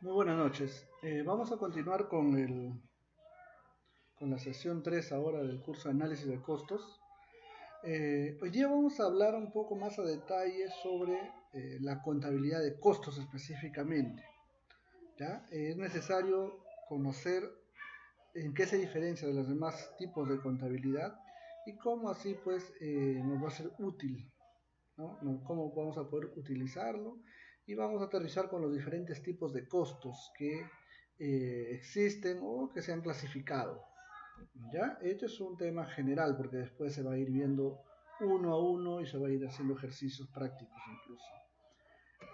Muy buenas noches. Vamos a continuar con la sesión 3 ahora del curso de análisis de costos. Hoy día vamos a hablar un poco más a detalle sobre la contabilidad de costos específicamente. ¿Ya? Es necesario conocer en qué se diferencia de los demás tipos de contabilidad y cómo así pues nos va a ser útil, ¿no? Cómo vamos a poder utilizarlo y vamos a aterrizar con los diferentes tipos de costos que existen o que se han clasificado. ¿Ya? Este es un tema general porque después se va a ir viendo uno a uno y se va a ir haciendo ejercicios prácticos incluso.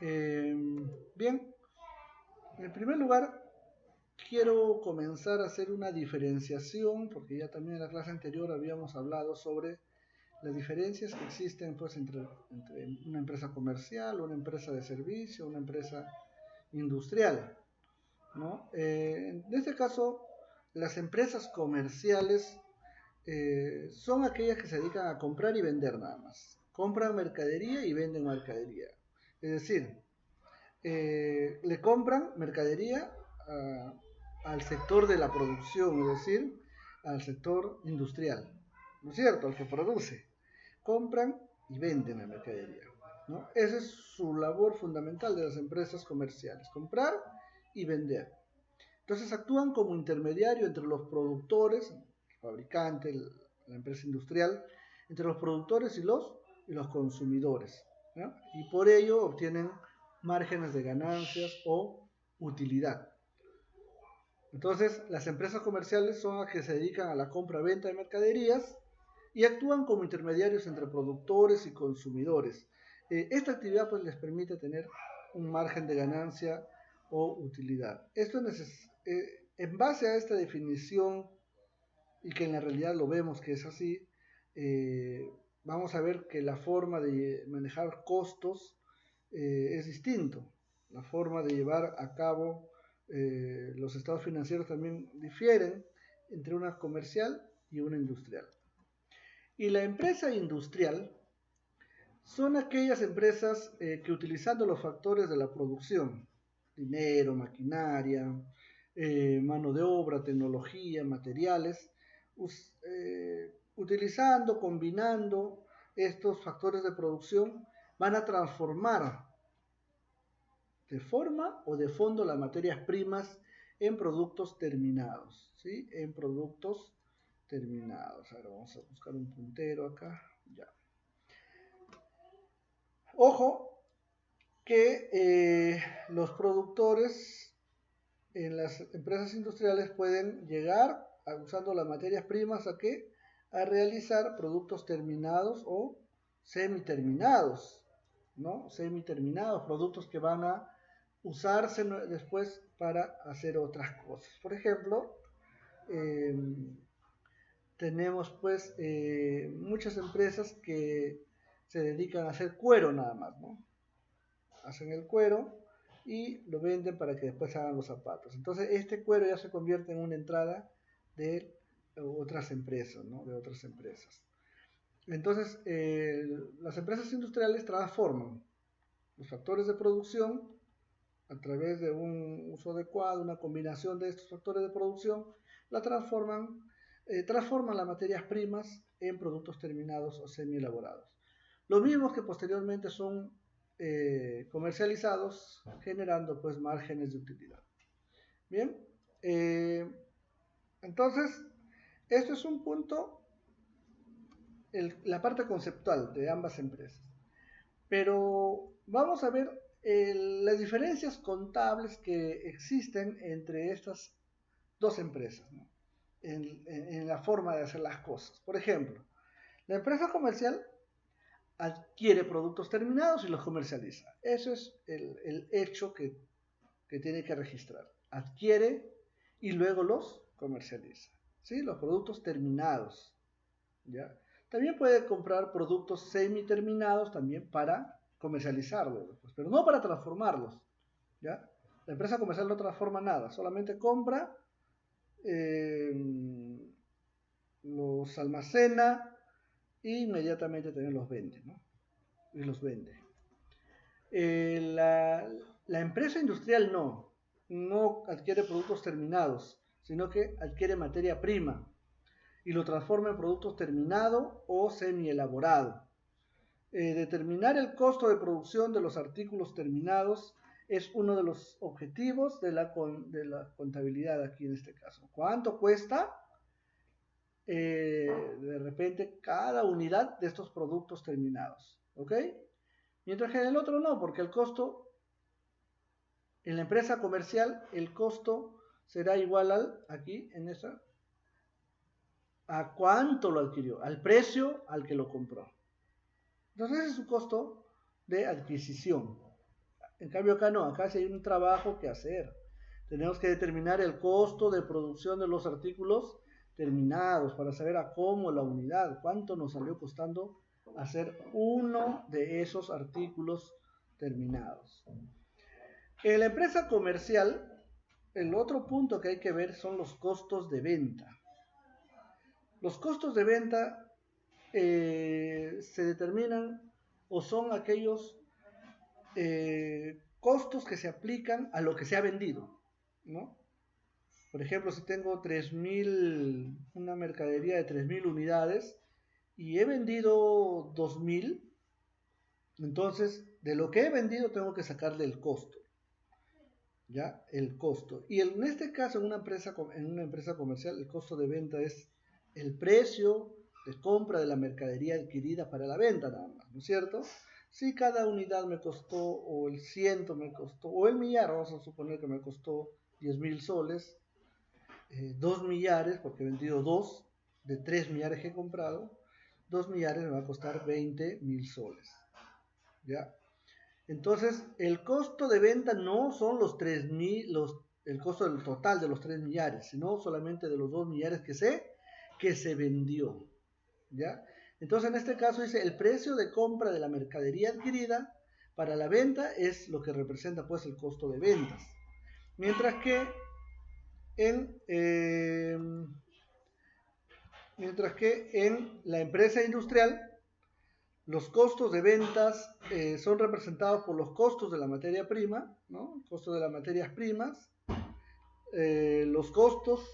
Eh, Bien, en primer lugar quiero comenzar a hacer una diferenciación porque ya también en la clase anterior habíamos hablado sobre las diferencias que existen pues entre una empresa comercial, una empresa de servicio, una empresa industrial, ¿no? En este caso, las empresas comerciales son aquellas que se dedican a comprar y vender nada más. Compran mercadería y venden mercadería. Es decir, le compran mercadería al sector de la producción, es decir, al sector industrial, ¿no es cierto? Al que produce. Compran y venden la mercadería, ¿no? Esa es su labor fundamental de las empresas comerciales, comprar y vender. Entonces actúan como intermediario entre los productores, el fabricante, la empresa industrial, entre los productores y los consumidores, ¿no? Y por ello obtienen márgenes de ganancias o utilidad. Entonces, las empresas comerciales son las que se dedican a la compra-venta de mercaderías y actúan como intermediarios entre productores y consumidores. Esta actividad pues, les permite tener un margen de ganancia o utilidad. En base a esta definición, y que en la realidad lo vemos que es así, vamos a ver que la forma de manejar costos es distinto. La forma de llevar a cabo los estados financieros también difieren entre una comercial y una industrial. Y la empresa industrial son aquellas empresas que utilizando los factores de la producción, dinero, maquinaria, mano de obra, tecnología, materiales, utilizando, combinando estos factores de producción, van a transformar de forma o de fondo las materias primas en productos terminados, ¿sí? En productos terminados. Ahora vamos a buscar un puntero acá, ya. Ojo que los productores en las empresas industriales pueden llegar, usando las materias primas, ¿a qué? A realizar productos terminados o semiterminados, ¿no? Semiterminados, productos que van a usarse después para hacer otras cosas. Por ejemplo, eh, tenemos pues muchas empresas que se dedican a hacer cuero nada más, ¿no? Hacen el cuero y lo venden para que después hagan los zapatos. Entonces este cuero ya se convierte en una entrada de otras empresas, ¿no? De otras empresas. Entonces las empresas industriales transforman los factores de producción a través de un uso adecuado, una combinación de estos factores de producción, la transforman las materias primas en productos terminados o semi elaborados. Los mismos que posteriormente son comercializados, generando pues márgenes de utilidad. Bien, entonces, esto es un punto, la parte conceptual de ambas empresas. Pero vamos a ver las diferencias contables que existen entre estas dos empresas, ¿no? En la forma de hacer las cosas. Por ejemplo, la empresa comercial adquiere productos terminados y los comercializa. Eso es el hecho que tiene que registrar. Adquiere y luego los comercializa. ¿Sí? Los productos terminados. ¿Ya? También puede comprar productos semi-terminados también para comercializarlos, pues, pero no para transformarlos. ¿Ya? La empresa comercial no transforma nada, solamente compra, eh, los almacena e inmediatamente también los vende, ¿no? Y los vende. La empresa industrial no. no adquiere productos terminados, sino que adquiere materia prima y lo transforma en productos terminado o semi-elaborado. Determinar el costo de producción de los artículos terminados es uno de los objetivos de la contabilidad aquí en este caso. ¿Cuánto cuesta de repente cada unidad de estos productos terminados? ¿Ok? Mientras que en el otro no, porque el costo, en la empresa comercial, el costo será igual al, aquí en esta, a cuánto lo adquirió, al precio al que lo compró. Entonces ese es su costo de adquisición. En cambio acá no, acá sí hay un trabajo que hacer. Tenemos que determinar el costo de producción de los artículos terminados para saber a cómo la unidad, cuánto nos salió costando hacer uno de esos artículos terminados. En la empresa comercial, el otro punto que hay que ver son los costos de venta. Los costos de venta se determinan o son aquellos costos que se aplican a lo que se ha vendido, ¿no? Por ejemplo, si tengo 3.000, una mercadería de 3.000 unidades y he vendido 2.000, entonces de lo que he vendido tengo que sacarle el costo, ¿ya? El costo. Y en este caso, en una empresa comercial, el costo de venta es el precio de compra de la mercadería adquirida para la venta nada más, ¿no es cierto? Si cada unidad me costó, o el ciento me costó, o el millar, vamos a suponer que me costó 10.000 soles, 2 millares, porque he vendido 2 de 3 millares que he comprado, 2 millares me va a costar 20.000 soles, ¿ya? Entonces, el costo de venta no son los 3.000, el costo del total de los 3 millares, sino solamente de los 2 millares que se vendió, ¿ya? Entonces, en este caso dice, el precio de compra de la mercadería adquirida para la venta es lo que representa, pues, el costo de ventas. Mientras que en la empresa industrial, los costos de ventas son representados por los costos de la materia prima, ¿no? El costo de las materias primas, los costos,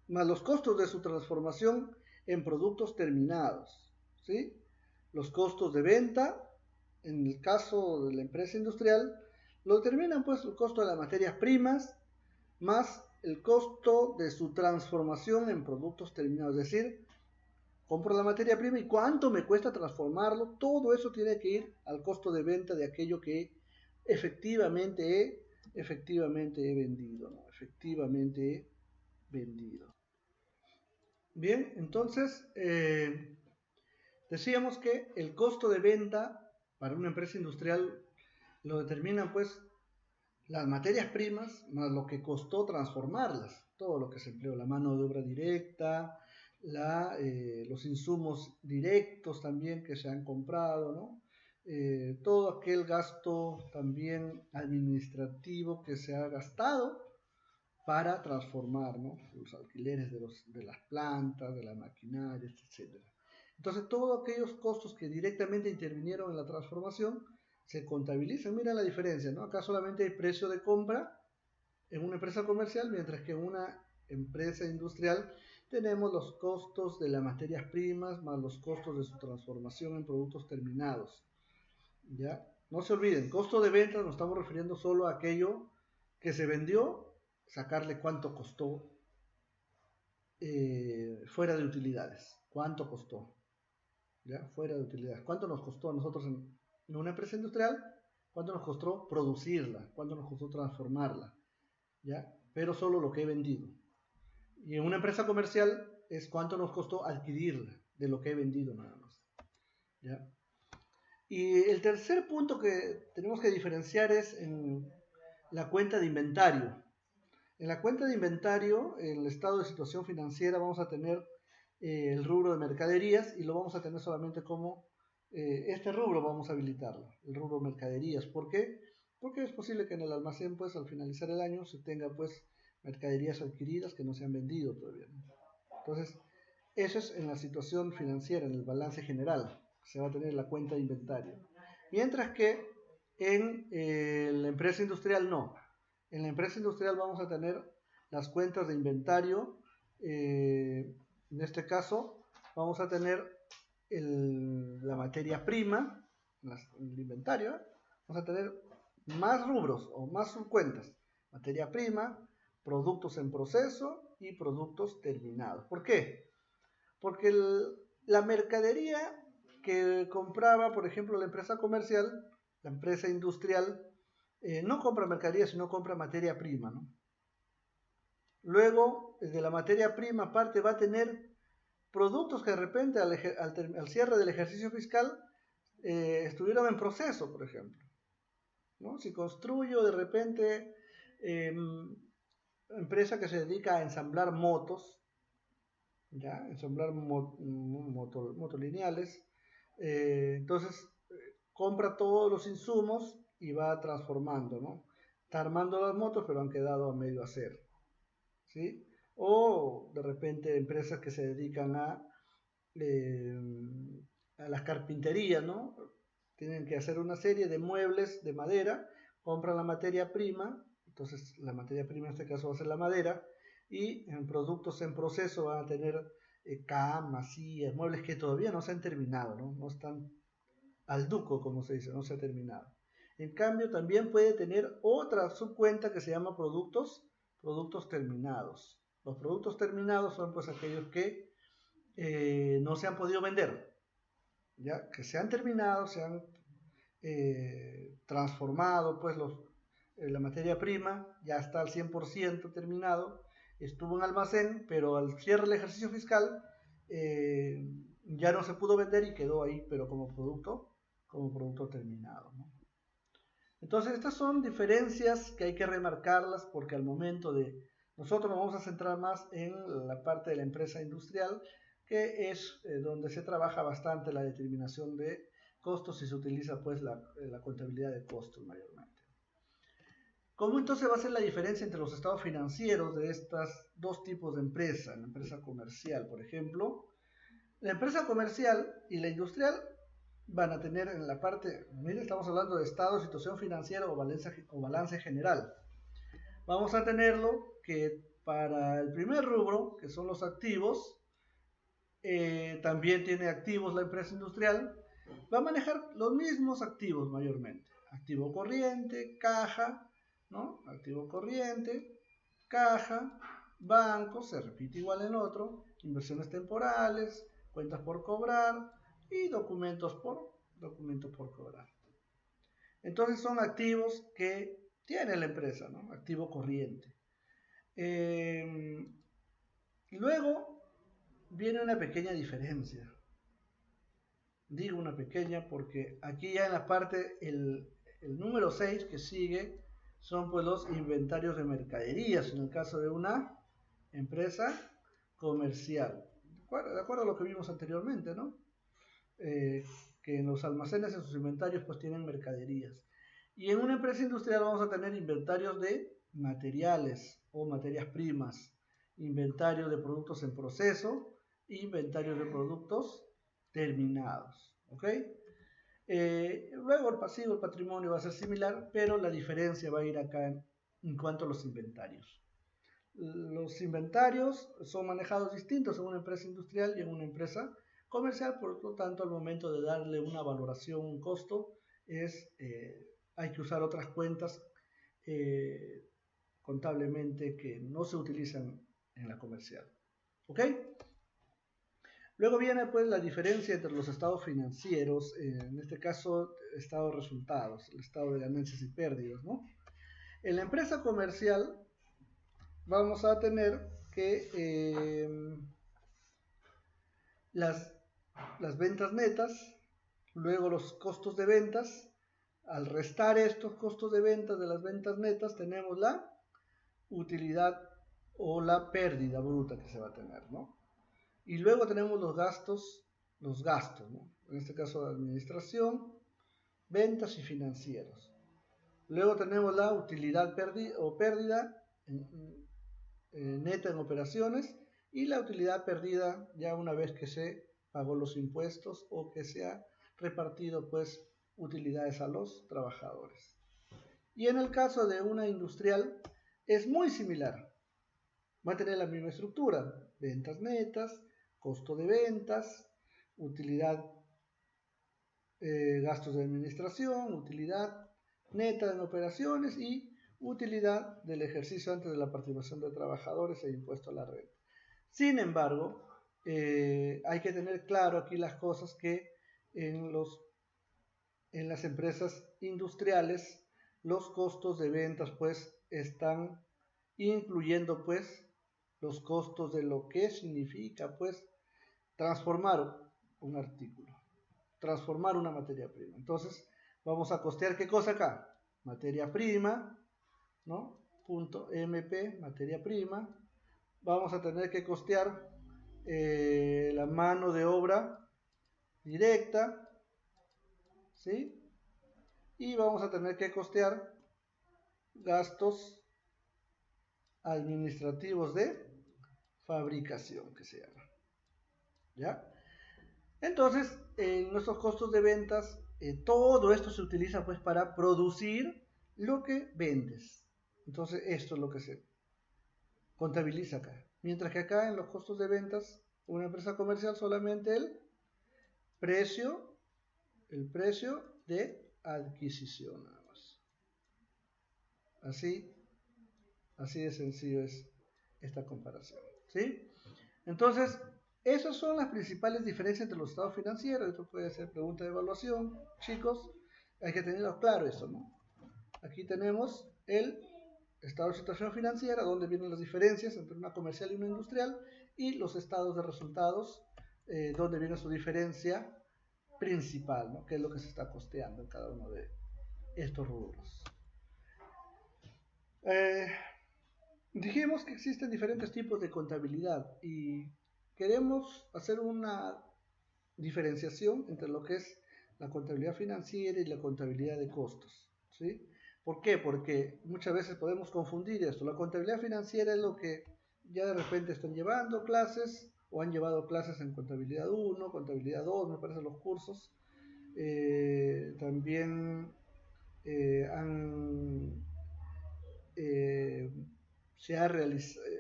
más los costos de su transformación en productos terminados, ¿sí? Los costos de venta, en el caso de la empresa industrial, lo determinan pues el costo de las materias primas más el costo de su transformación en productos terminados, es decir, compro la materia prima y cuánto me cuesta transformarlo, todo eso tiene que ir al costo de venta de aquello que efectivamente he vendido, ¿no? Efectivamente he vendido. Bien, entonces decíamos que el costo de venta para una empresa industrial lo determinan pues las materias primas más lo que costó transformarlas, todo lo que se empleó, la mano de obra directa, los insumos directos también que se han comprado, ¿no? Todo aquel gasto también administrativo que se ha gastado para transformar, ¿no? Los alquileres de las plantas, de las maquinarias, etc. Entonces, todos aquellos costos que directamente intervinieron en la transformación se contabilizan. Mira la diferencia, ¿no? Acá solamente hay precio de compra en una empresa comercial, mientras que en una empresa industrial tenemos los costos de las materias primas más los costos de su transformación en productos terminados. ¿Ya? No se olviden, costo de venta nos estamos refiriendo solo a aquello que se vendió, sacarle cuánto costó fuera de utilidades. ¿Cuánto costó? ¿Ya? Fuera de utilidades. ¿Cuánto nos costó a nosotros en una empresa industrial? ¿Cuánto nos costó producirla? ¿Cuánto nos costó transformarla? ¿Ya? Pero solo lo que he vendido. Y en una empresa comercial es cuánto nos costó adquirirla de lo que he vendido nada más. ¿Ya? Y el tercer punto que tenemos que diferenciar es en la cuenta de inventario. En la cuenta de inventario, en el estado de situación financiera, vamos a tener el rubro de mercaderías y lo vamos a tener solamente como este rubro vamos a habilitarlo, el rubro mercaderías. ¿Por qué? Porque es posible que en el almacén, pues al finalizar el año, se tenga pues mercaderías adquiridas que no se han vendido todavía. Entonces, eso es en la situación financiera, en el balance general, se va a tener la cuenta de inventario. Mientras que En la empresa industrial no. En la empresa industrial vamos a tener las cuentas de inventario. En este caso vamos a tener la materia prima, el inventario. Vamos a tener más rubros o más subcuentas. Materia prima, productos en proceso y productos terminados. ¿Por qué? Porque la mercadería que compraba, por ejemplo, la empresa comercial, la empresa industrial, no compra mercadería, sino compra materia prima, ¿no? Luego, de la materia prima, aparte, va a tener productos que de repente al cierre del ejercicio fiscal estuvieron en proceso, por ejemplo, ¿no? Si construyo de repente empresa que se dedica a ensamblar motos, ¿ya? Ensamblar motolineales, entonces compra todos los insumos y va transformando, ¿no? Está armando las motos, pero han quedado a medio hacer, ¿sí? O de repente empresas que se dedican a las carpinterías, ¿no? Tienen que hacer una serie de muebles de madera, compran la materia prima, entonces la materia prima en este caso va a ser la madera, y en productos en proceso van a tener camas, sillas, muebles que todavía no se han terminado, ¿no? No están al duco, como se dice, no se ha terminado. En cambio, también puede tener otra subcuenta que se llama productos terminados. Los productos terminados son pues aquellos que no se han podido vender, ya que se han terminado, se han transformado, pues la materia prima ya está al 100% terminado, estuvo en almacén, pero al cierre del ejercicio fiscal ya no se pudo vender y quedó ahí, pero como producto terminado, ¿no? Entonces estas son diferencias que hay que remarcarlas porque al momento de nosotros nos vamos a centrar más en la parte de la empresa industrial, que es donde se trabaja bastante la determinación de costos y se utiliza pues la contabilidad de costos mayormente. ¿Cómo entonces va a ser la diferencia entre los estados financieros de estos dos tipos de empresa? La empresa comercial, por ejemplo. La empresa comercial y la industrial van a tener en la parte, miren, estamos hablando de estado, situación financiera o balance general. Vamos a tenerlo que para el primer rubro, que son los activos, también tiene activos la empresa industrial, va a manejar los mismos activos mayormente. Activo corriente, caja, ¿no? Activo corriente, caja, banco, se repite igual en otro, inversiones temporales, cuentas por cobrar y documentos por cobrar. Entonces son activos que tiene la empresa, ¿no? Activo corriente. Luego viene una pequeña diferencia. Digo una pequeña porque aquí ya en la parte, el número 6 que sigue son pues los inventarios de mercaderías en el caso de una empresa comercial. De acuerdo a lo que vimos anteriormente, ¿no? Que en los almacenes, en sus inventarios, pues tienen mercaderías. Y en una empresa industrial vamos a tener inventarios de materiales o materias primas, inventario de productos en proceso, inventario de productos terminados, ¿ok? Luego el pasivo, el patrimonio va a ser similar, pero la diferencia va a ir acá en cuanto a los inventarios. Los inventarios son manejados distintos en una empresa industrial y en una empresa comercial, por lo tanto al momento de darle una valoración, un costo, hay que usar otras cuentas contablemente que no se utilizan en la comercial. ¿Ok? Luego viene pues la diferencia entre los estados financieros, en este caso estado de resultados, el estado de ganancias y pérdidas, ¿no? En la empresa comercial vamos a tener que las ventas netas, luego los costos de ventas. Al restar estos costos de ventas de las ventas netas tenemos la utilidad o la pérdida bruta que se va a tener, ¿no? Y luego tenemos los gastos, ¿no? En este caso de administración, ventas y financieros. Luego tenemos la utilidad o pérdida neta en operaciones y la utilidad perdida ya una vez que se pagó los impuestos o que se ha repartido pues utilidades a los trabajadores. Y en el caso de una industrial es muy similar. Va a tener la misma estructura: ventas netas, costo de ventas, utilidad, gastos de administración, utilidad neta en operaciones y utilidad del ejercicio antes de la participación de trabajadores e impuesto a la renta. Sin embargo, hay que tener claro aquí las cosas que en las empresas industriales los costos de ventas pues están incluyendo pues los costos de lo que significa pues transformar un artículo, transformar una materia prima. Entonces vamos a costear ¿qué cosa acá? Materia prima, ¿no? Punto MP, materia prima. Vamos a tener que costear la mano de obra directa, ¿sí? Y vamos a tener que costear gastos administrativos de fabricación, que se llama, ¿ya? Entonces, en nuestros costos de ventas, todo esto se utiliza pues para producir lo que vendes. Entonces, esto es lo que se contabiliza acá. Mientras que acá en los costos de ventas, una empresa comercial solamente el precio de adquisición nada más. Así de sencillo es esta comparación, ¿sí? Entonces, esas son las principales diferencias entre los estados financieros. Esto puede ser pregunta de evaluación, chicos. Hay que tenerlo claro eso, ¿no? Aquí tenemos el estado de situación financiera, donde vienen las diferencias entre una comercial y una industrial, y los estados de resultados, donde viene su diferencia principal, ¿no? Que es lo que se está costeando en cada uno de estos rubros. Dijimos que existen diferentes tipos de contabilidad y queremos hacer una diferenciación entre lo que es la contabilidad financiera y la contabilidad de costos, ¿sí? ¿Por qué? Porque muchas veces podemos confundir esto. La contabilidad financiera es lo que ya de repente están llevando clases o han llevado clases en contabilidad 1, contabilidad 2, me parece los cursos. También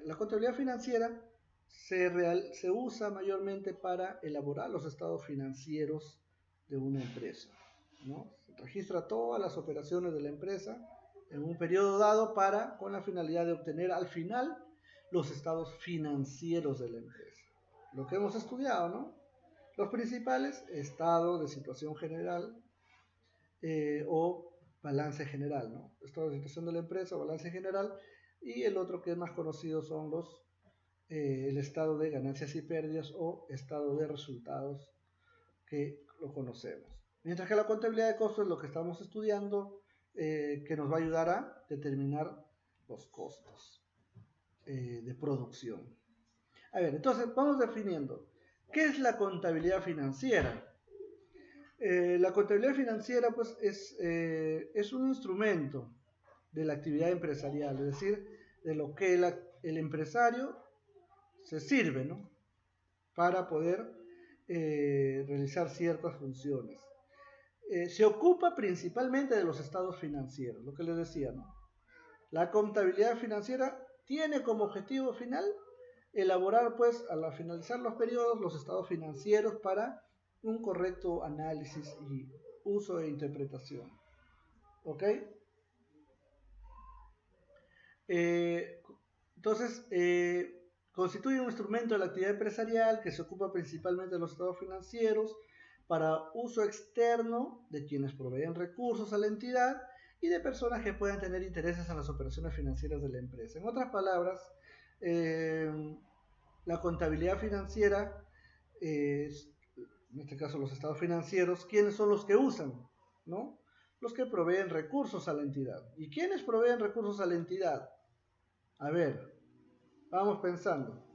la contabilidad financiera se usa mayormente para elaborar los estados financieros de una empresa, ¿no? Se registra todas las operaciones de la empresa en un periodo dado con la finalidad de obtener al final los estados financieros de la empresa. Lo que hemos estudiado, ¿no? Los principales: estado de situación general o balance general, ¿no? Estado de situación de la empresa, balance general, y el otro que es más conocido son el estado de ganancias y pérdidas o estado de resultados, que lo conocemos. Mientras que la contabilidad de costos es lo que estamos estudiando, que nos va a ayudar a determinar los costos de producción. A ver, entonces vamos definiendo. ¿Qué es la contabilidad financiera? La contabilidad financiera pues es un instrumento de la actividad empresarial, es decir, de lo que el empresario se sirve, ¿no? Para poder realizar ciertas funciones. Se ocupa principalmente de los estados financieros, lo que les decía, ¿no? La contabilidad financiera tiene como objetivo final elaborar, pues, al finalizar los periodos, los estados financieros para un correcto análisis y uso e interpretación. ¿Ok? Entonces, constituye un instrumento de la actividad empresarial que se ocupa principalmente de los estados financieros para uso externo de quienes proveen recursos a la entidad y de personas que puedan tener intereses en las operaciones financieras de la empresa. En otras palabras, la contabilidad financiera es, en este caso los estados financieros, ¿quiénes son los que usan? ¿No? Los que proveen recursos a la entidad. ¿Y quiénes proveen recursos a la entidad? A ver, vamos pensando.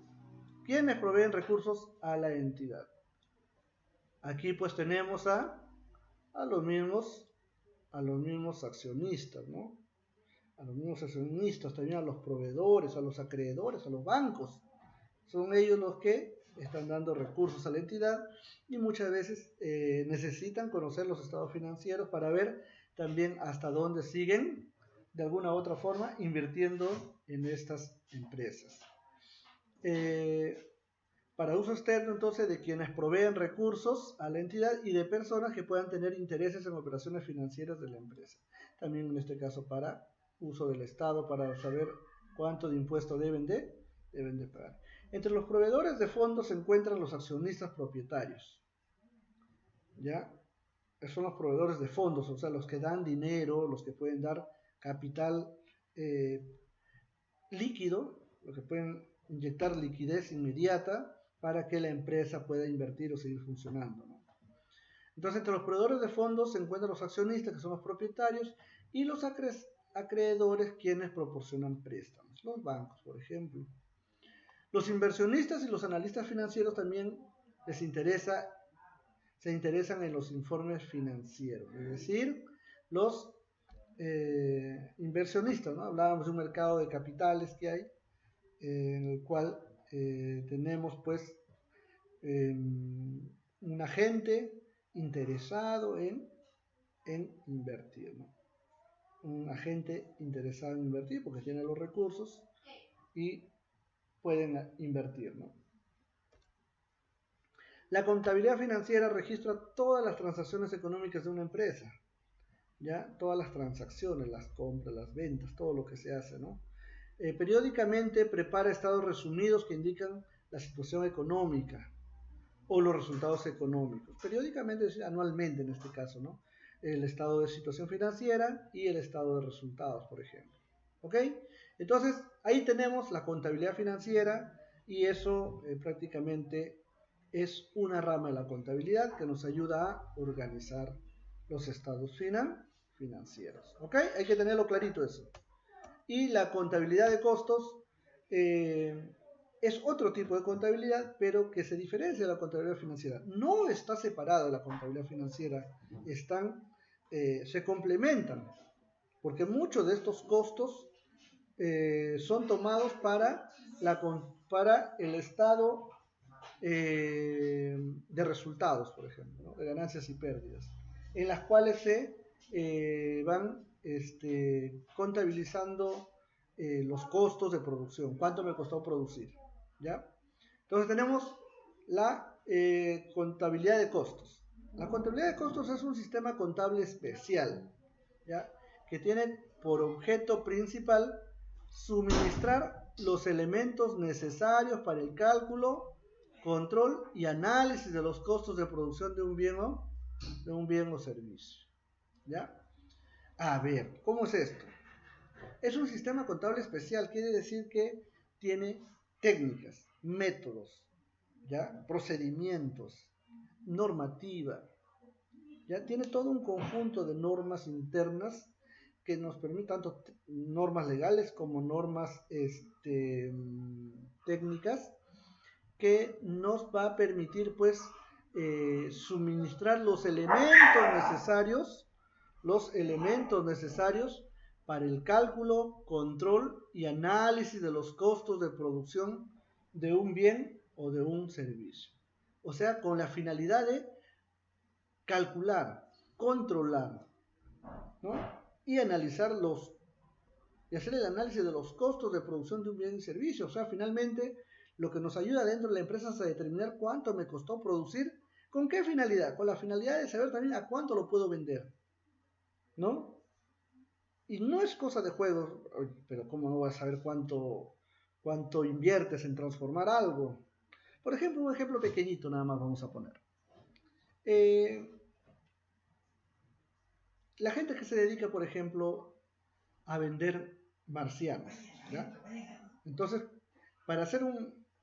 ¿Quiénes proveen recursos a la entidad? Aquí pues tenemos a los mismos accionistas, ¿no? A los mismos accionistas, también a los proveedores, a los acreedores, a los bancos. Son ellos los que están dando recursos a la entidad y muchas veces necesitan conocer los estados financieros para ver también hasta dónde siguen de alguna u otra forma invirtiendo en estas empresas. Para uso externo entonces de quienes proveen recursos a la entidad y de personas que puedan tener intereses en operaciones financieras de la empresa. También en este caso para uso del Estado, para saber cuánto de impuesto deben de pagar. Entre los proveedores de fondos se encuentran los accionistas propietarios. ¿Ya? Son los proveedores de fondos, o sea, los que dan dinero, los que pueden dar capital líquido, los que pueden inyectar liquidez inmediata para que la empresa pueda invertir o seguir funcionando, ¿no? Entonces, entre los proveedores de fondos se encuentran los accionistas, que son los propietarios, y los acreedores, quienes proporcionan préstamos, los bancos, por ejemplo. Los inversionistas y los analistas financieros también se interesan en los informes financieros, es decir, los inversionistas, ¿no? Hablábamos de un mercado de capitales que hay, en el cual tenemos pues un agente interesado en invertir, ¿no? Un agente interesado en invertir porque tiene los recursos y pueden invertir, ¿no? La contabilidad financiera registra todas las transacciones económicas de una empresa, ¿ya? Todas las transacciones, las compras, las ventas, todo lo que se hace, ¿no? Periódicamente prepara estados resumidos que indican la situación económica o los resultados económicos. Periódicamente, es decir, anualmente en este caso, ¿no? El estado de situación financiera y el estado de resultados, por ejemplo. ¿Ok? Entonces, ahí tenemos la contabilidad financiera y eso prácticamente es una rama de la contabilidad que nos ayuda a organizar los estados financieros. ¿Ok? Hay que tenerlo clarito eso. Y la contabilidad de costos es otro tipo de contabilidad, pero que se diferencia de la contabilidad financiera. No está separada de la contabilidad financiera, se complementan, porque muchos de estos costos son tomados para el estado de resultados, por ejemplo, ¿no? De ganancias y pérdidas, en las cuales se van contabilizando los costos de producción, cuánto me costó producir, ¿ya? Entonces tenemos la contabilidad de costos. La contabilidad de costos es un sistema contable especial, ¿ya? Que tiene por objeto principal suministrar los elementos necesarios para el cálculo, control y análisis de los costos de producción de un bien o servicio, ¿ya? A ver, ¿cómo es esto? Es un sistema contable especial, quiere decir que tiene técnicas, métodos, ¿ya? Procedimientos, normativa, ya tiene todo un conjunto de normas internas que nos permiten tanto normas legales como normas técnicas que nos va a permitir pues suministrar los elementos necesarios para el cálculo, control y análisis de los costos de producción de un bien o de un servicio. O sea, con la finalidad de calcular, controlar, ¿no? Y hacer el análisis de los costos de producción de un bien y servicio. O sea, finalmente, lo que nos ayuda dentro de la empresa es a determinar cuánto me costó producir. ¿Con qué finalidad? Con la finalidad de saber también a cuánto lo puedo vender, ¿no? Y no es cosa de juegos, pero ¿cómo no vas a saber cuánto inviertes en transformar algo? Por ejemplo, un ejemplo pequeñito nada más vamos a poner. La gente que se dedica, por ejemplo, a vender marcianos, ¿ya? Entonces, para hacer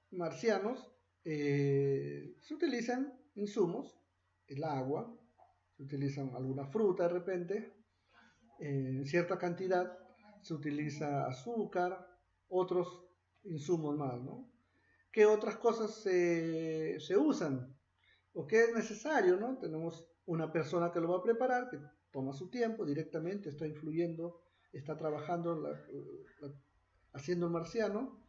marcianos se utilizan insumos, el agua, se utilizan alguna fruta de repente, en cierta cantidad, se utiliza azúcar, otros insumos más, ¿no? ¿Qué otras cosas se usan? ¿O qué es necesario, ¿no? Tenemos una persona que lo va a preparar, que toma su tiempo directamente, está influyendo, está trabajando, haciendo el marciano.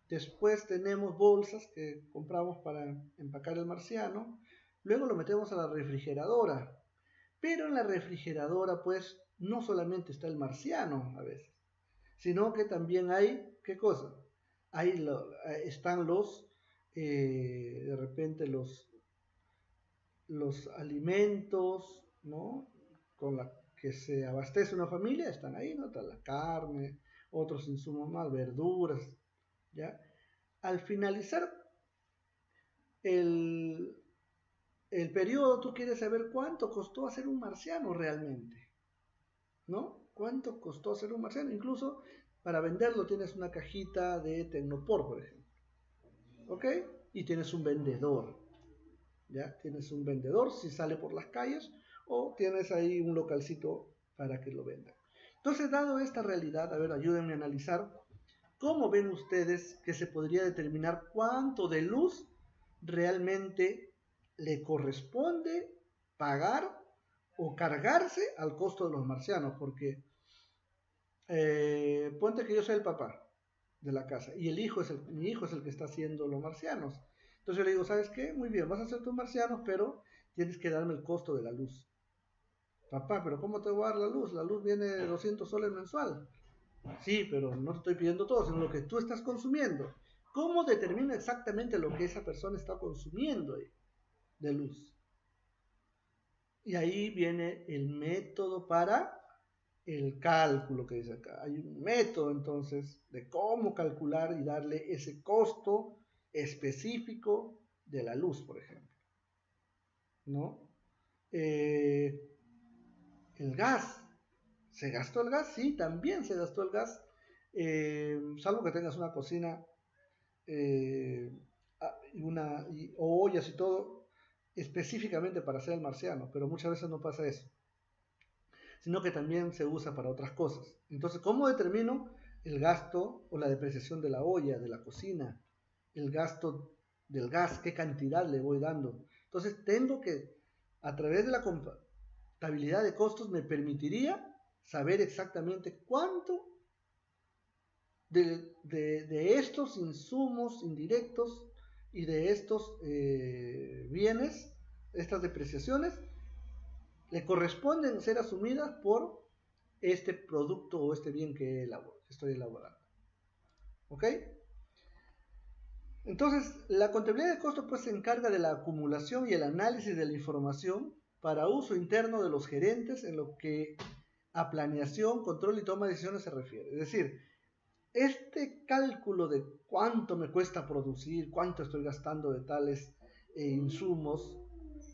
Después tenemos bolsas que compramos para empacar el marciano. Luego lo metemos a la refrigeradora. Pero en la refrigeradora pues no solamente está el marciano a veces, sino que también hay, ¿qué cosa? Están de repente los alimentos, ¿no? Con la que se abastece una familia, están ahí, ¿no? Está la carne, otros insumos más, verduras, ¿ya? Al finalizar el, el periodo, tú quieres saber cuánto costó hacer un marciano realmente, ¿no? ¿Cuánto costó hacer un marciano? Incluso para venderlo tienes una cajita de Tecnopor, por ejemplo, ¿ok? Y tienes un vendedor, ¿ya? Tienes un vendedor si sale por las calles o tienes ahí un localcito para que lo vendan. Entonces, dado esta realidad, a ver, ayúdenme a analizar cómo ven ustedes que se podría determinar cuánto de luz realmente le corresponde pagar o cargarse al costo de los marcianos, porque ponte que yo soy el papá de la casa y mi hijo es el que está haciendo los marcianos. Entonces yo le digo, ¿sabes qué? Muy bien, vas a hacer tus marcianos, pero tienes que darme el costo de la luz. Papá, pero ¿cómo te voy a dar la luz? La luz viene de 200 soles mensual. Sí, pero no te estoy pidiendo todo, sino lo que tú estás consumiendo. ¿Cómo determina exactamente lo que esa persona está consumiendo de luz? Y ahí viene el método para el cálculo que dice acá. Hay un método entonces de cómo calcular y darle ese costo específico de la luz, por ejemplo. ¿No? El gas. ¿Se gastó el gas? Sí, también se gastó el gas. Salvo que tengas una cocina o ollas y todo específicamente para hacer el marciano, pero muchas veces no pasa eso, sino que también se usa para otras cosas. Entonces, ¿cómo determino el gasto o la depreciación de la olla, de la cocina, el gasto del gas, qué cantidad le voy dando? Entonces, tengo que, a través de la contabilidad de costos, me permitiría saber exactamente cuánto de estos insumos indirectos y de estos bienes, estas depreciaciones, le corresponden ser asumidas por este producto o este bien que estoy elaborando. ¿Ok? Entonces, la contabilidad de costos pues se encarga de la acumulación y el análisis de la información para uso interno de los gerentes en lo que a planeación, control y toma de decisiones se refiere. Es decir, este cálculo de cuánto me cuesta producir, cuánto estoy gastando de tales insumos,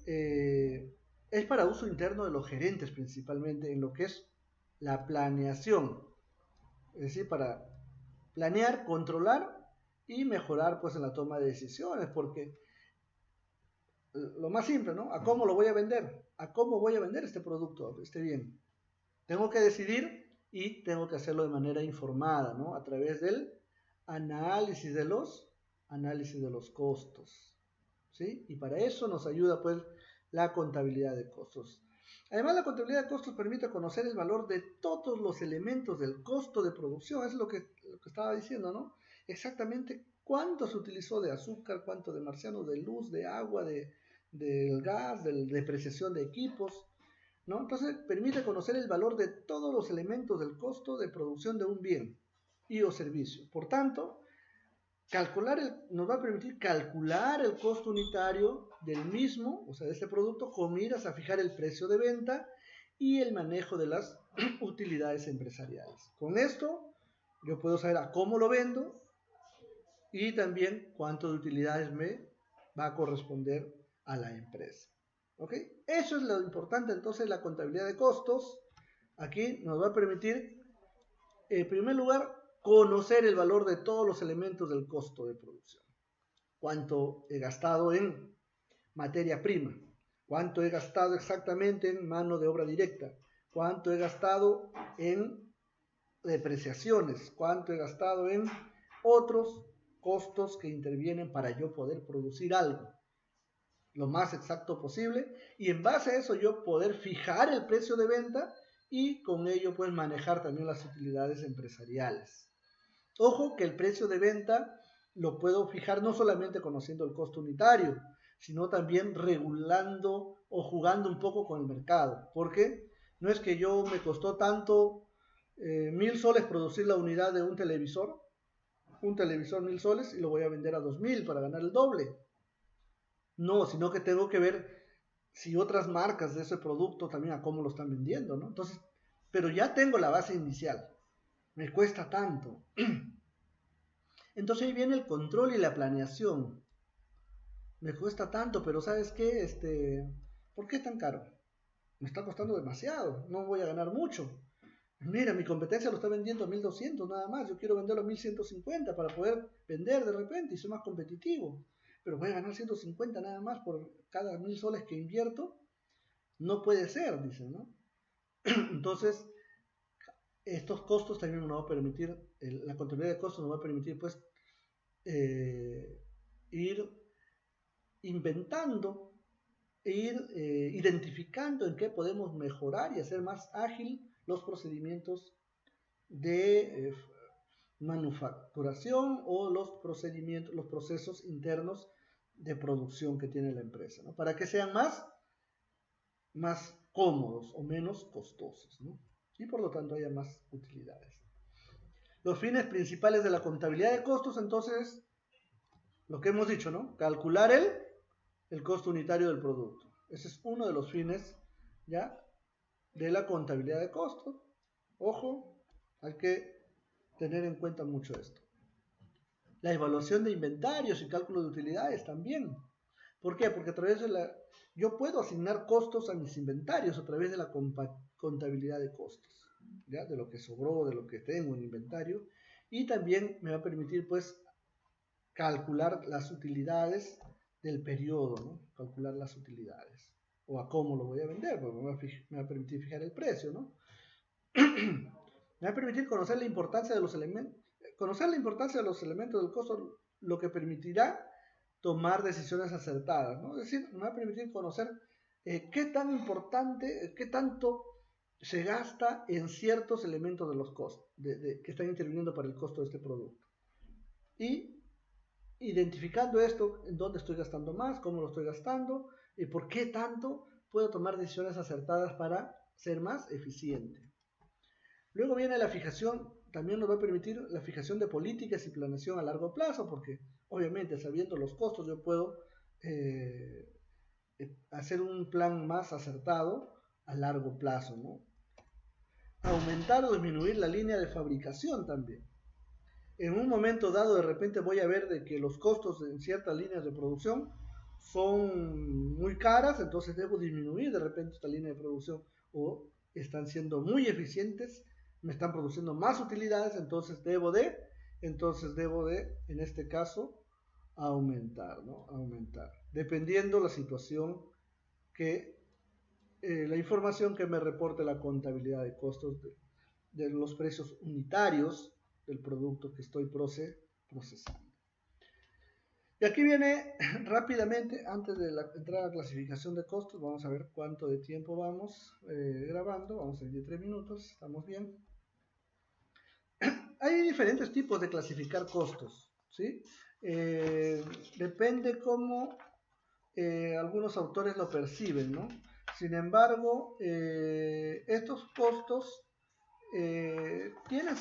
es para uso interno de los gerentes principalmente en lo que es la planeación, es decir, para planear, controlar y mejorar pues en la toma de decisiones, porque lo más simple, ¿no? ¿A cómo lo voy a vender? ¿A cómo voy a vender este producto, este bien? Tengo que decidir y tengo que hacerlo de manera informada, ¿no? A través del análisis de los costos, ¿sí? Y para eso nos ayuda pues la contabilidad de costos. Además, la contabilidad de costos permite conocer el valor de todos los elementos del costo de producción, es lo que estaba diciendo, ¿no? Exactamente cuánto se utilizó de azúcar, cuánto de marciano, de luz, de agua, del gas, de depreciación de equipos, ¿no? Entonces permite conocer el valor de todos los elementos del costo de producción de un bien y o servicio. Por tanto, nos va a permitir calcular el costo unitario del mismo, o sea, de este producto, con miras a fijar el precio de venta y el manejo de las utilidades empresariales. Con esto, yo puedo saber a cómo lo vendo y también cuánto de utilidades me va a corresponder a la empresa. ¿Ok? Eso es lo importante entonces, la contabilidad de costos. Aquí nos va a permitir, en primer lugar, conocer el valor de todos los elementos del costo de producción. Cuánto he gastado en materia prima, cuánto he gastado exactamente en mano de obra directa, cuánto he gastado en depreciaciones, cuánto he gastado en otros costos que intervienen para yo poder producir algo lo más exacto posible y en base a eso yo poder fijar el precio de venta y con ello pues manejar también las utilidades empresariales. Ojo que el precio de venta lo puedo fijar no solamente conociendo el costo unitario, sino también regulando o jugando un poco con el mercado. Porque no es que yo me costó tanto 1.000 soles producir la unidad de un televisor 1.000 soles, y lo voy a vender a 2.000 para ganar el doble. No, sino que tengo que ver si otras marcas de ese producto también a cómo lo están vendiendo, ¿no? Entonces, pero ya tengo la base inicial. Me cuesta tanto. Entonces ahí viene el control y la planeación. Me cuesta tanto, pero ¿sabes qué? ¿Por qué es tan caro? Me está costando demasiado, no voy a ganar mucho. Mira, mi competencia lo está vendiendo a 1.200 nada más, yo quiero venderlo a 1.150 para poder vender de repente y ser más competitivo. Pero voy a ganar 150 nada más por cada 1.000 soles que invierto. No puede ser, dicen, ¿no? Entonces, estos costos también nos va a permitir, la contabilidad de costos nos va a permitir, pues, ir inventando e ir identificando en qué podemos mejorar y hacer más ágil los procedimientos de manufacturación o los procesos internos de producción que tiene la empresa, ¿no? Para que sean más cómodos o menos costosos, ¿no? Y por lo tanto haya más utilidades. Los fines principales de la contabilidad de costos, entonces, lo que hemos dicho, ¿no? Calcular el costo unitario del producto. Ese es uno de los fines, ¿ya?, de la contabilidad de costos. Ojo, hay que tener en cuenta mucho esto. La evaluación de inventarios y cálculo de utilidades también. ¿Por qué? Porque a través de yo puedo asignar costos a mis inventarios a través de la contabilidad de costos, ¿ya?, de lo que sobró, de lo que tengo en inventario, y también me va a permitir, pues, calcular las utilidades del periodo, ¿no? Calcular las utilidades. O a cómo lo voy a vender, porque me va a permitir fijar el precio, ¿no? Me va a permitir conocer la importancia de los elementos. Conocer la importancia de los elementos del costo, lo que permitirá tomar decisiones acertadas, ¿no? Es decir, me va a permitir conocer qué tan importante, qué tanto se gasta en ciertos elementos de los costos, que están interviniendo para el costo de este producto. Y identificando esto, en dónde estoy gastando más, cómo lo estoy gastando y por qué tanto, puedo tomar decisiones acertadas para ser más eficiente. Luego viene la fijación, también nos va a permitir la fijación de políticas y planeación a largo plazo, porque obviamente sabiendo los costos yo puedo hacer un plan más acertado a largo plazo, ¿no? Aumentar o disminuir la línea de fabricación también. En un momento dado de repente voy a ver de que los costos en ciertas líneas de producción son muy caras, entonces debo disminuir de repente esta línea de producción, o están siendo muy eficientes, me están produciendo más utilidades, entonces debo de, en este caso, aumentar, ¿no? Aumentar, dependiendo la situación la información que me reporte la contabilidad de costos de los precios unitarios del producto que estoy procesando. Y aquí viene rápidamente, antes de entrar a la clasificación de costos, vamos a ver cuánto de tiempo vamos grabando. Vamos a ir de 3 minutos, estamos bien. Hay diferentes tipos de clasificar costos, ¿sí? Depende cómo algunos autores lo perciben, ¿no? Sin embargo, estos costos tienen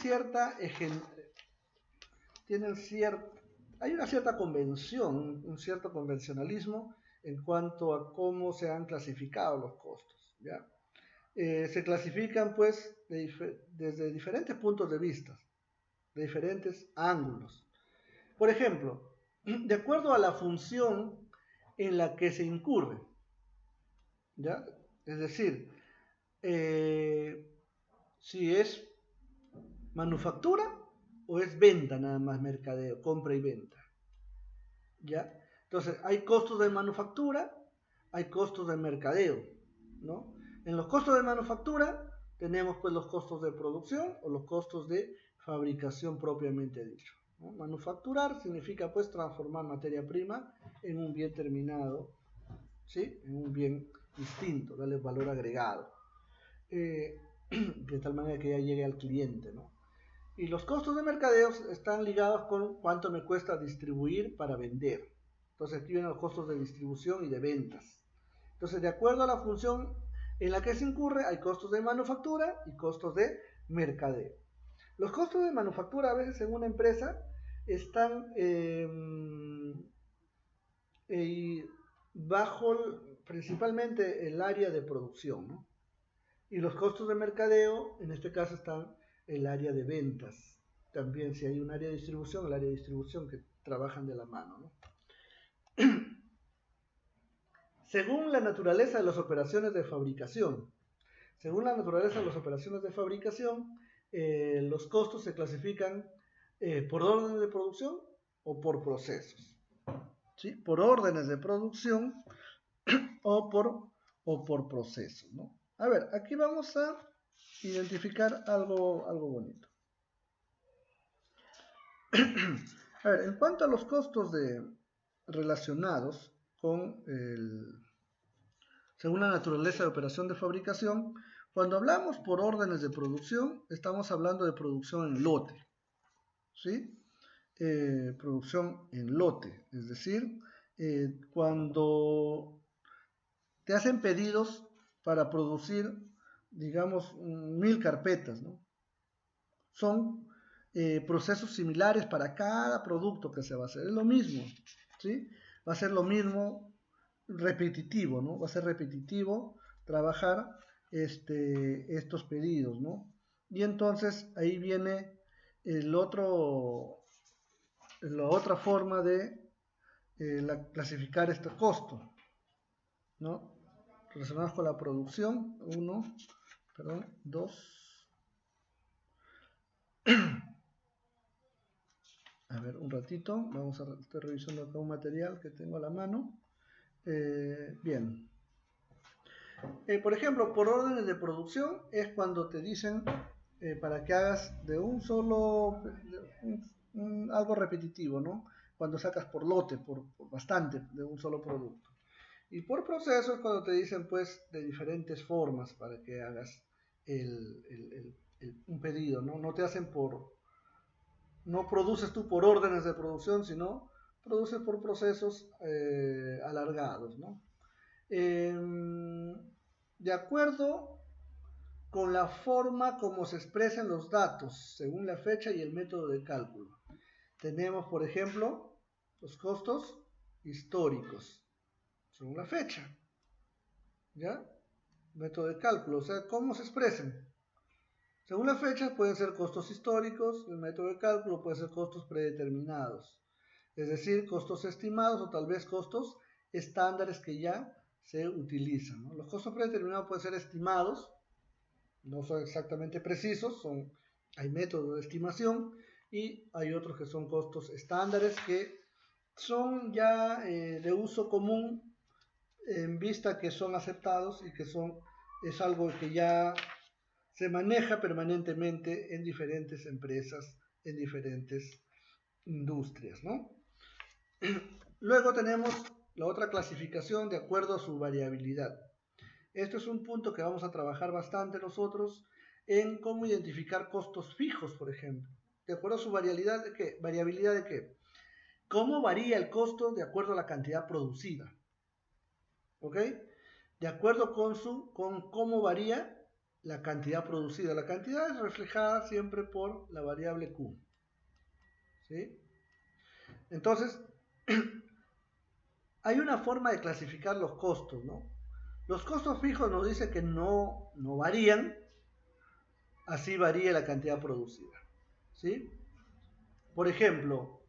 hay una cierta convención, un cierto convencionalismo en cuanto a cómo se han clasificado los costos, ¿ya? Se clasifican, pues, desde diferentes puntos de vista, de diferentes ángulos. Por ejemplo, de acuerdo a la función en la que se incurre, ¿ya? Es decir, si es manufactura o es venta nada más, mercadeo, compra y venta, ¿ya? Entonces, hay costos de manufactura, hay costos de mercadeo, ¿no? En los costos de manufactura tenemos, pues, los costos de producción o los costos de fabricación propiamente dicho, ¿no? Manufacturar significa, pues, transformar materia prima en un bien terminado, ¿sí? En un bien distinto, darle valor agregado, de tal manera que ya llegue al cliente, ¿no? Y los costos de mercadeo están ligados con cuánto me cuesta distribuir para vender. Entonces aquí vienen los costos de distribución y de ventas. Entonces, de acuerdo a la función en la que se incurre, hay costos de manufactura y costos de mercadeo. Los costos de manufactura a veces en una empresa están bajo principalmente el área de producción, ¿no? Y los costos de mercadeo, en este caso, están en el área de ventas. También si hay un área de distribución, el área de distribución que trabajan de la mano, ¿no? Según la naturaleza de las operaciones de fabricación, los costos se clasifican por órdenes de producción o por procesos. ¿Sí? Por órdenes de producción o por procesos, ¿no? A ver, aquí vamos a identificar algo bonito. A ver, en cuanto a los costos relacionados con según la naturaleza de operación de fabricación, cuando hablamos por órdenes de producción, estamos hablando de producción en lote, ¿sí? Producción en lote, es decir, cuando te hacen pedidos para producir, digamos, 1000 carpetas, ¿no? Son procesos similares para cada producto que se va a hacer. Es lo mismo, ¿sí? Va a ser lo mismo repetitivo, ¿no? Va a ser repetitivo trabajar estos pedidos, ¿no? Y entonces ahí viene la otra forma de clasificar este costo, ¿no? Relacionados con la producción, 2. A ver, un ratito, estoy revisando acá un material que tengo a la mano. Bien. Por ejemplo, por órdenes de producción es cuando te dicen para que hagas de un solo, algo repetitivo, ¿no? Cuando sacas por lote, por bastante, de un solo producto. Y por proceso es cuando te dicen, pues, de diferentes formas para que hagas un pedido, ¿no? No te hacen no produces tú por órdenes de producción, sino produces por procesos alargados, ¿no? De acuerdo con la forma como se expresan los datos, según la fecha y el método de cálculo. Tenemos, por ejemplo, los costos históricos, según la fecha, ¿ya? Método de cálculo, o sea, ¿cómo se expresan? Según la fecha pueden ser costos históricos, el método de cálculo puede ser costos predeterminados, es decir, costos estimados o tal vez costos estándares que ya se utilizan, ¿no? Los costos predeterminados pueden ser estimados, no son exactamente precisos, hay métodos de estimación y hay otros que son costos estándares que son ya de uso común en vista que son aceptados y que es algo que ya se maneja permanentemente en diferentes empresas, en diferentes industrias, ¿no? Luego tenemos la otra clasificación de acuerdo a su variabilidad. Esto es un punto que vamos a trabajar bastante nosotros en cómo identificar costos fijos, por ejemplo. ¿De acuerdo a su variabilidad de qué? ¿Variabilidad de qué? ¿Cómo varía el costo de acuerdo a la cantidad producida? ¿Ok? De acuerdo con cómo varía la cantidad producida. La cantidad es reflejada siempre por la variable Q. ¿Sí? Entonces, hay una forma de clasificar los costos, ¿no? Los costos fijos nos dicen que no varían, así varía la cantidad producida. ¿Sí? Por ejemplo,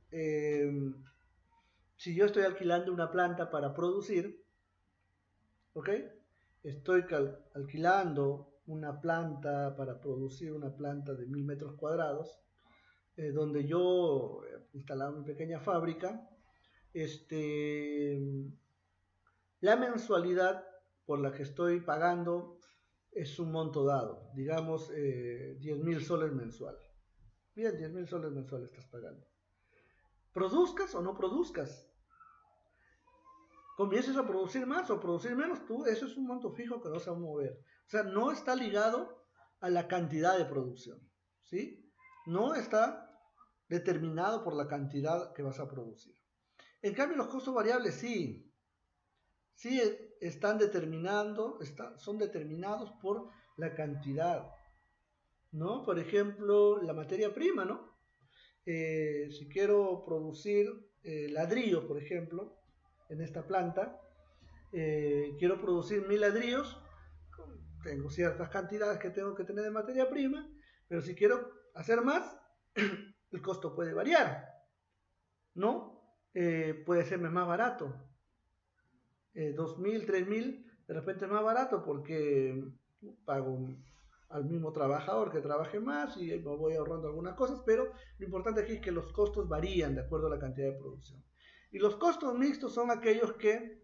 si yo estoy alquilando una planta para producir, ¿ok? Estoy alquilando una planta para producir una planta de 1000 metros cuadrados, donde yo he instalado mi pequeña fábrica. La mensualidad por la que estoy pagando es un monto dado, digamos 10.000 soles mensual. Bien, 10.000 soles mensual estás pagando. Produzcas o no produzcas, comiences a producir más o producir menos, eso es un monto fijo que no se va a mover. O sea, no está ligado a la cantidad de producción, ¿sí? no está determinado por la cantidad que vas a producir. En cambio, los costos variables sí están son determinados por la cantidad, ¿no? Por ejemplo, la materia prima, ¿no? Si quiero producir ladrillos, por ejemplo, en esta planta, quiero producir 1000 ladrillos, tengo ciertas cantidades que tengo que tener de materia prima, pero si quiero hacer más, el costo puede variar, ¿no? Puede serme más barato, 2000, 3000, de repente es más barato porque pago al mismo trabajador que trabaje más y me voy ahorrando algunas cosas, pero lo importante aquí es que los costos varían de acuerdo a la cantidad de producción. Y los costos mixtos son aquellos que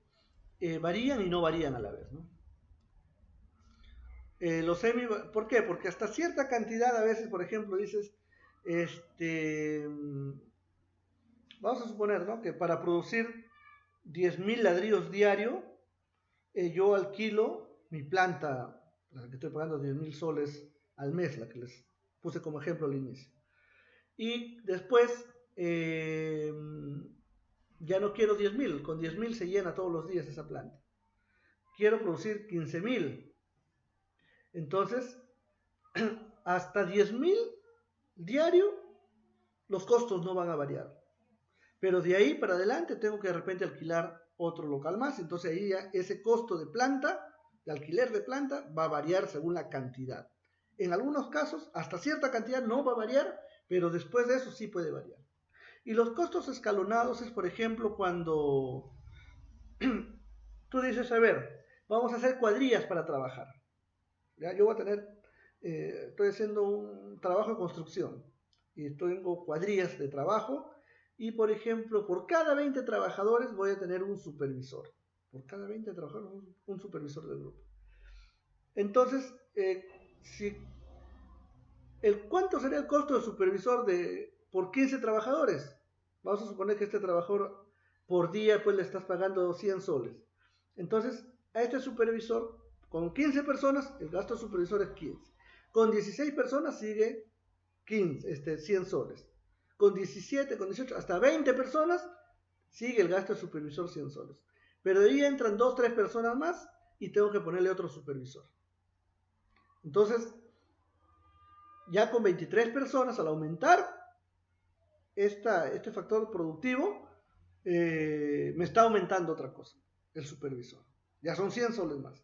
varían y no varían a la vez, ¿no? ¿Por qué? Porque hasta cierta cantidad a veces, por ejemplo, dices, vamos a suponer, ¿no? Que para producir 10.000 ladrillos diario, yo alquilo mi planta, la que estoy pagando 10.000 soles al mes, la que les puse como ejemplo al inicio. Y después, ya no quiero 10.000, con 10.000 se llena todos los días esa planta. Quiero producir 15.000. Entonces, hasta 10.000 diario, los costos no van a variar. Pero de ahí para adelante tengo que de repente alquilar otro local más. Entonces ahí ya ese costo de planta, de alquiler de planta, va a variar según la cantidad. En algunos casos, hasta cierta cantidad no va a variar, pero después de eso sí puede variar. Y los costos escalonados es, por ejemplo, cuando tú dices, a ver, vamos a hacer cuadrillas para trabajar. ¿Ya? Yo voy a tener, estoy haciendo un trabajo de construcción y tengo cuadrillas de trabajo y, por ejemplo, por cada 20 trabajadores voy a tener un supervisor. Por cada 20 trabajadores, un supervisor del grupo. Entonces, ¿cuánto sería el costo de supervisor por 15 trabajadores? Vamos a suponer que este trabajador por día pues le estás pagando 100 soles. Entonces, a este supervisor, con 15 personas, el gasto de supervisor es 15. Con 16 personas sigue 100 soles. Con 17, con 18, hasta 20 personas sigue el gasto de supervisor 100 soles. Pero de ahí entran 2, 3 personas más y tengo que ponerle otro supervisor. Entonces, ya con 23 personas, al aumentar este factor productivo, me está aumentando otra cosa, el supervisor. Ya son 100 soles más.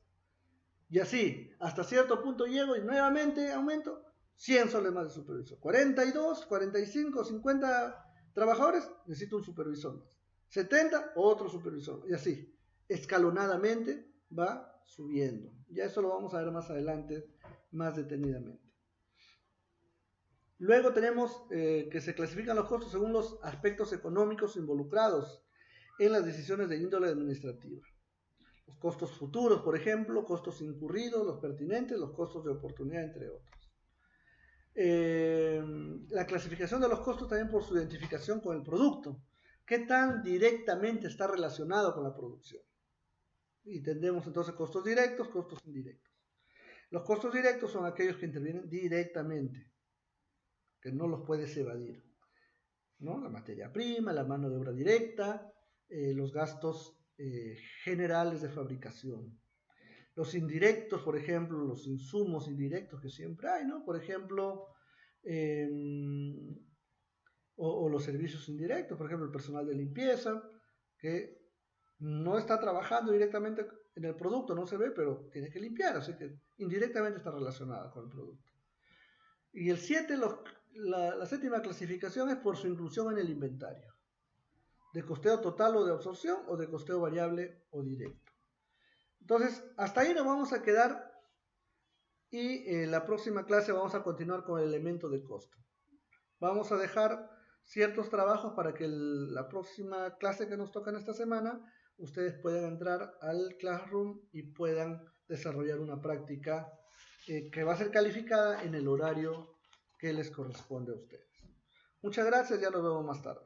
Y así, hasta cierto punto llego y nuevamente aumento 100 soles más de supervisor. 42, 45, 50 trabajadores, necesito un supervisor más. 70, otro supervisor. Y así, escalonadamente va subiendo. Ya eso lo vamos a ver más adelante, más detenidamente. Luego tenemos que se clasifican los costos según los aspectos económicos involucrados en las decisiones de índole administrativa. Los costos futuros, por ejemplo, costos incurridos, los pertinentes, los costos de oportunidad, entre otros. La clasificación de los costos también por su identificación con el producto. ¿Qué tan directamente está relacionado con la producción? Y tendremos entonces costos directos, costos indirectos. Los costos directos son aquellos que intervienen directamente, que no los puedes evadir, ¿no? La materia prima, la mano de obra directa, los gastos generales de fabricación. Los indirectos, por ejemplo, los insumos indirectos que siempre hay, ¿no? Por ejemplo, o los servicios indirectos, por ejemplo, el personal de limpieza, que no está trabajando directamente en el producto, no se ve, pero tiene que limpiar, así que indirectamente está relacionada con el producto. Y el 7, la séptima clasificación es por su inclusión en el inventario, de costeo total o de absorción o de costeo variable o directo. Entonces, hasta ahí nos vamos a quedar y en la próxima clase vamos a continuar con el elemento de costo. Vamos a dejar ciertos trabajos para que la próxima clase que nos toca en esta semana, ustedes puedan entrar al Classroom y puedan desarrollar una práctica que va a ser calificada en el horario que les corresponde a ustedes. Muchas gracias, ya nos vemos más tarde.